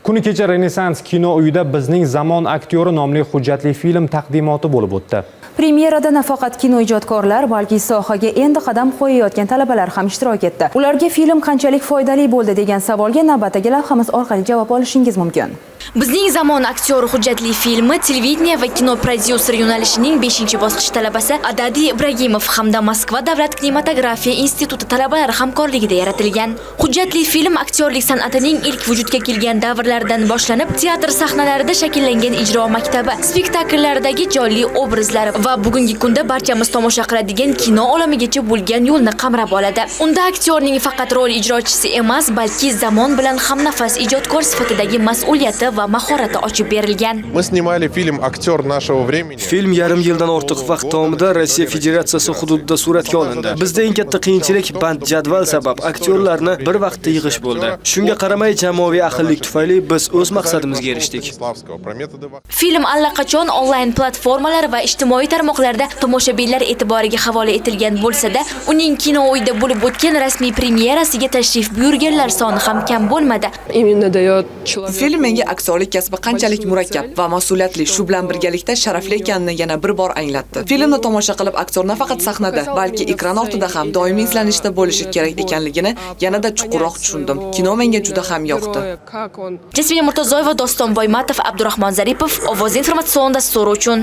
Kuni kecha Renessans kino uyida Bizning zamon aktyori nomli hujjatli film taqdimoti bo'lib o'tdi. Premyerada nafaqat kino ijodkorlar, balki sohaga endi qadam qo'yayotgan talabalar ham ishtirok etdi. Ularga film qanchalik foydali bo'ldi degan savolga navbatdagi lavhamiz orqali javob olishingiz mumkin. Bizning zamon aktyori hujjatli filmi televideniya va kino prodyuser yo'nalishining 5-bosqich talabasi Adadi Ibragimov hamda Moskva davlat kinematografiya instituti talabalari hamkorligida yaratilgan. Hujjatli film aktyorlik san'atining ilk vujudga kelgan davrlardan boshlanib, teatr sahnalarida shakllangan ijro maktabi, spektakllardagi jonli obrazlar va bugungi kunda barchamiz tomosha qiladigan kino olamigacha bo'lgan yo'lni qamrab oladi. Unda aktyorning faqat rol ijrochisi emas, balki zamon bilan hamnafas ijodkor sifatidagi mas'uliyati va mahorati ochib berilgan. Мы снимали фильм «Актер нашего времени». Film yarim yildan ortiq vaqt davomida Rossiya Federatsiyasi hududida suratga olindi. Bizda eng katta qiyinchilik band jadval sabab aktyorlarni bir vaqtda yig'ish bo'ldi. Shunga qaramay jamoaviy ahillik tufayli biz o'z maqsadimizga erishdik. Film allaqachon onlayn platformalar va ijtimoiy tarmoqlarda tomoshabinlar e'tiboriga havola etilgan bo'lsa-da, uning kino uyida bo'lib o'tgan rasmiy premyerasiga tashrif buyurganlar soni ham kam bo'lmadi. Film menga aktyorlik kasbi qanchalik murakkab va mas'uliyatli, shu bilan birgalikda sharafli ekanini yana bir bor anglatdi. Filmni tomosha qilib aktyor nafaqat sahnada, balki ekran ortida ham doimiy izlanishda bo'lishi kerak ekanligini yanada chuqurroq tushundim. Kino menga juda ham yoqdi. Jasmina Murtazoyeva, Doston Boymatov, Abdurahmon Zaripov, Ovoz informatsion dasturi uchun.